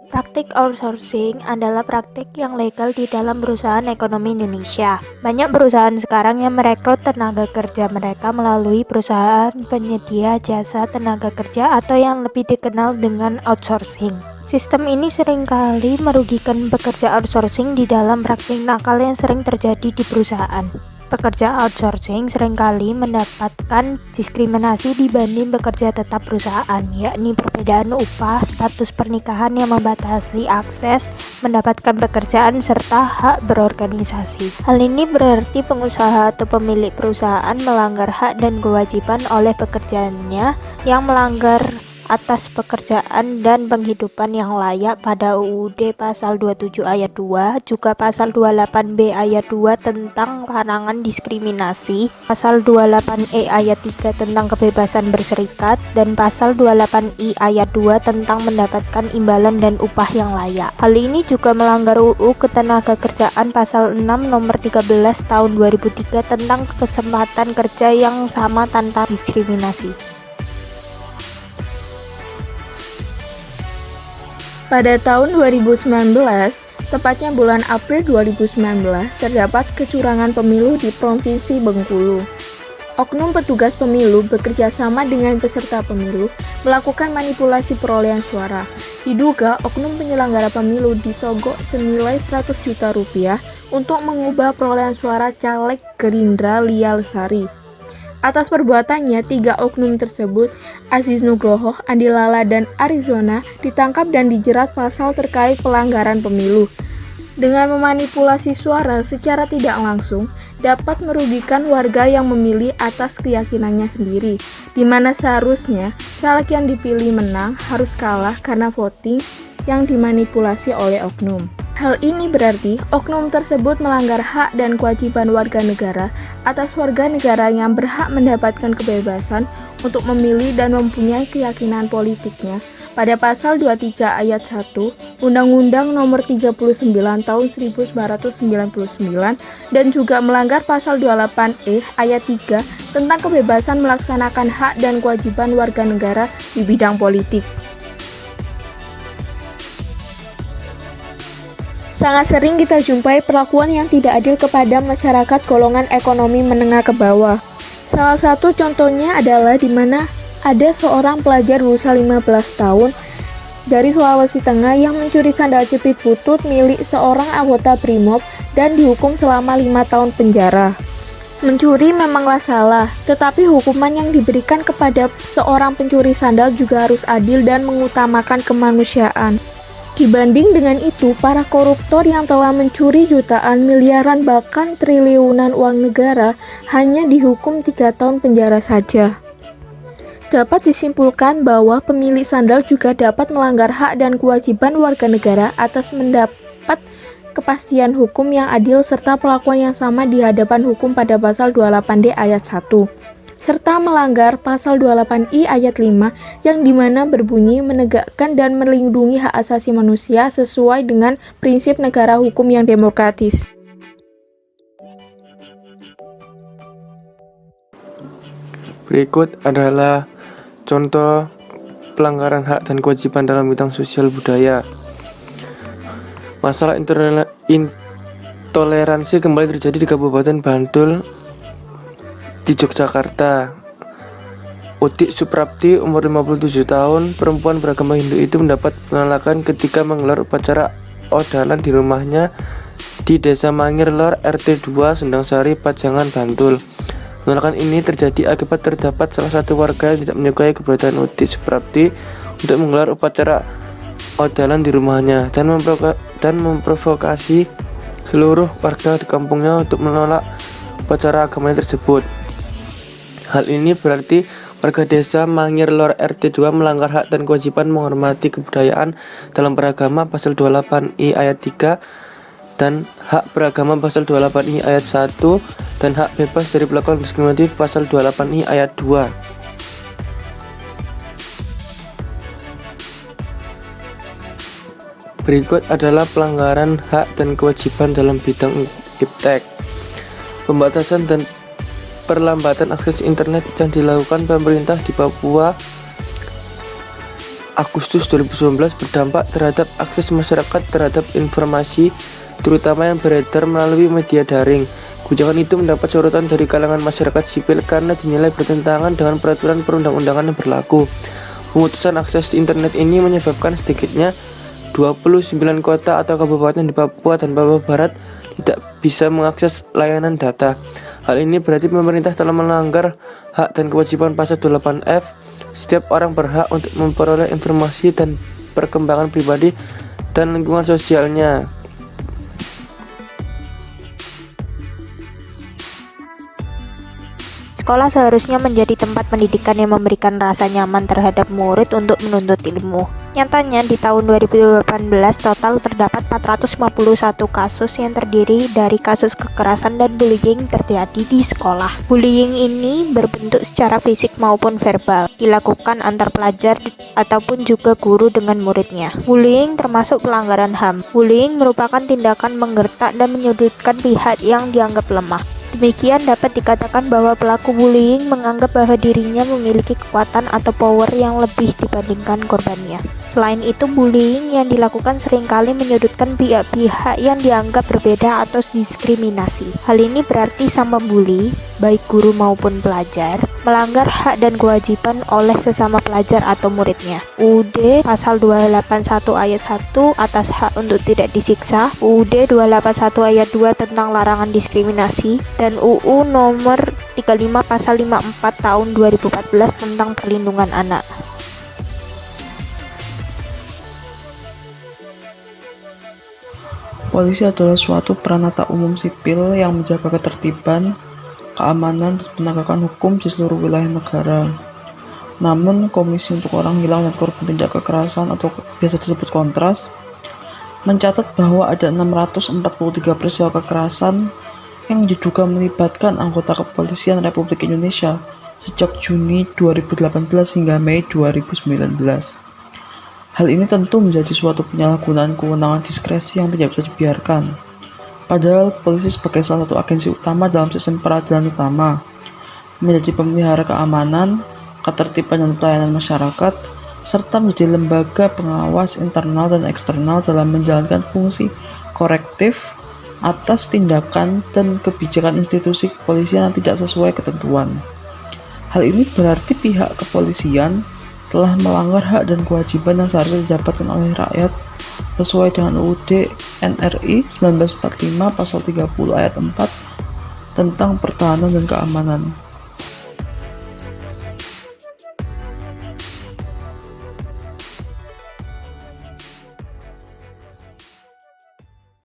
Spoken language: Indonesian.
Praktik outsourcing adalah praktik yang legal di dalam perusahaan ekonomi Indonesia. Banyak perusahaan sekarang yang merekrut tenaga kerja mereka melalui perusahaan penyedia jasa tenaga kerja atau yang lebih dikenal dengan outsourcing. Sistem ini seringkali merugikan pekerja outsourcing di dalam praktik nakal yang sering terjadi di perusahaan. Pekerja outsourcing seringkali mendapatkan diskriminasi dibanding pekerja tetap perusahaan, yakni perbedaan upah, status pernikahan yang membatasi akses mendapatkan pekerjaan, serta hak berorganisasi. Hal ini berarti pengusaha atau pemilik perusahaan melanggar hak dan kewajiban oleh pekerjaannya yang melanggar atas pekerjaan dan penghidupan yang layak pada UUD pasal 27 ayat 2, juga pasal 28B ayat 2 tentang larangan diskriminasi, pasal 28E ayat 3 tentang kebebasan berserikat, dan pasal 28I ayat 2 tentang mendapatkan imbalan dan upah yang layak. Hal ini juga melanggar UU Ketenagakerjaan pasal 6 nomor 13 tahun 2003 tentang kesempatan kerja yang sama tanpa diskriminasi. Pada tahun 2019, tepatnya bulan April 2019, terdapat kecurangan pemilu di Provinsi Bengkulu. Oknum petugas pemilu bekerja sama dengan peserta pemilu melakukan manipulasi perolehan suara. Diduga oknum penyelenggara pemilu disogok senilai 100 juta rupiah untuk mengubah perolehan suara caleg Gerindra Lia Lestari. Atas perbuatannya, 3 oknum tersebut, Aziz Nugroho, Andi Lala, dan Arizona, ditangkap dan dijerat pasal terkait pelanggaran pemilu. Dengan memanipulasi suara secara tidak langsung, dapat merugikan warga yang memilih atas keyakinannya sendiri, di mana seharusnya caleg yang dipilih menang harus kalah karena voting yang dimanipulasi oleh oknum. Hal ini berarti oknum tersebut melanggar hak dan kewajiban warga negara atas warga negara yang berhak mendapatkan kebebasan untuk memilih dan mempunyai keyakinan politiknya pada pasal 23 ayat 1 Undang-Undang Nomor 39 Tahun 1999 dan juga melanggar pasal 28E ayat 3 tentang kebebasan melaksanakan hak dan kewajiban warga negara di bidang politik. Sangat sering kita jumpai perlakuan yang tidak adil kepada masyarakat golongan ekonomi menengah ke bawah. Salah satu contohnya adalah di mana ada seorang pelajar berusia 15 tahun dari Sulawesi Tengah yang mencuri sandal jepit butut milik seorang anggota Brimob dan dihukum selama 5 tahun penjara. Mencuri memanglah salah, tetapi hukuman yang diberikan kepada seorang pencuri sandal juga harus adil dan mengutamakan kemanusiaan. Dibanding dengan itu, para koruptor yang telah mencuri jutaan, miliaran, bahkan triliunan uang negara hanya dihukum 3 tahun penjara saja. Dapat disimpulkan bahwa pemilik sandal juga dapat melanggar hak dan kewajiban warga negara atas mendapat kepastian hukum yang adil serta perlakuan yang sama di hadapan hukum pada pasal 28D ayat 1. Serta melanggar pasal 28I ayat 5 yang dimana berbunyi menegakkan dan melindungi hak asasi manusia sesuai dengan prinsip negara hukum yang demokratis. Berikut adalah contoh pelanggaran hak dan kewajiban dalam bidang sosial budaya. Masalah intoleransi kembali terjadi di Kabupaten Bantul di Yogyakarta. Utik Suprapti, umur 57 tahun, perempuan beragama Hindu itu mendapat penolakan ketika menggelar upacara odalan di rumahnya di Desa Mangir Lor, RT 2, Sendangsari, Pajangan, Bantul. Penolakan ini terjadi akibat terdapat salah satu warga yang tidak menyukai keberadaan Utik Suprapti untuk menggelar upacara odalan di rumahnya dan memprovokasi seluruh warga di kampungnya untuk menolak upacara agamanya tersebut. Hal ini berarti warga desa Mangir Lor RT 2 melanggar hak dan kewajiban menghormati kebudayaan dalam beragama pasal 28I ayat 3 dan hak beragama pasal 28I ayat 1 dan hak bebas dari perlakuan diskriminatif pasal 28I ayat 2. Berikut adalah pelanggaran hak dan kewajiban dalam bidang iptek. Pembatasan dan perlambatan akses internet yang dilakukan pemerintah di Papua Agustus 2019 berdampak terhadap akses masyarakat terhadap informasi, terutama yang beredar melalui media daring. Kebijakan itu mendapat sorotan dari kalangan masyarakat sipil karena dinilai bertentangan dengan peraturan perundang-undangan yang berlaku. Pemutusan akses internet ini menyebabkan sedikitnya 29 kota atau kabupaten di Papua dan Papua Barat tidak bisa mengakses layanan data. Hal ini berarti pemerintah telah melanggar hak dan kewajiban pasal 8F. Setiap orang berhak untuk memperoleh informasi dan perkembangan pribadi dan lingkungan sosialnya. Sekolah seharusnya menjadi tempat pendidikan yang memberikan rasa nyaman terhadap murid untuk menuntut ilmu. Nyatanya di tahun 2018 total terdapat 451 kasus yang terdiri dari kasus kekerasan dan bullying terjadi di sekolah. Bullying ini berbentuk secara fisik maupun verbal, dilakukan antar pelajar ataupun juga guru dengan muridnya. Bullying termasuk pelanggaran HAM. Bullying merupakan tindakan menggertak dan menyudutkan pihak yang dianggap lemah. Demikian dapat dikatakan bahwa pelaku bullying menganggap bahwa dirinya memiliki kekuatan atau power yang lebih dibandingkan korbannya. Selain itu, bullying yang dilakukan seringkali menyudutkan pihak-pihak yang dianggap berbeda atau diskriminasi. Hal ini berarti sang pembuli, baik guru maupun pelajar, melanggar hak dan kewajiban oleh sesama pelajar atau muridnya. UUD pasal 281 ayat 1 atas hak untuk tidak disiksa, UUD 281 ayat 2 tentang larangan diskriminasi, dan UU nomor 35 pasal 54 tahun 2014 tentang perlindungan anak. Polisi adalah suatu peranata umum sipil yang menjaga ketertiban, keamanan, dan penegakan hukum di seluruh wilayah negara. Namun, Komisi untuk Orang Hilang dan Korban Tindak Kekerasan atau biasa disebut Kontras mencatat bahwa ada 643 peristiwa kekerasan yang diduga melibatkan anggota kepolisian Republik Indonesia sejak Juni 2018 hingga Mei 2019. Hal ini tentu menjadi suatu penyalahgunaan kewenangan diskresi yang tidak bisa dibiarkan. Padahal polisi sebagai salah satu agensi utama dalam sistem peradilan utama, menjadi pemelihara keamanan, ketertiban dan pelayanan masyarakat, serta menjadi lembaga pengawas internal dan eksternal dalam menjalankan fungsi korektif atas tindakan dan kebijakan institusi kepolisian yang tidak sesuai ketentuan. Hal ini berarti pihak kepolisian telah melanggar hak dan kewajiban yang seharusnya didapatkan oleh rakyat sesuai dengan UUD NRI 1945 pasal 30 ayat 4 tentang pertahanan dan keamanan.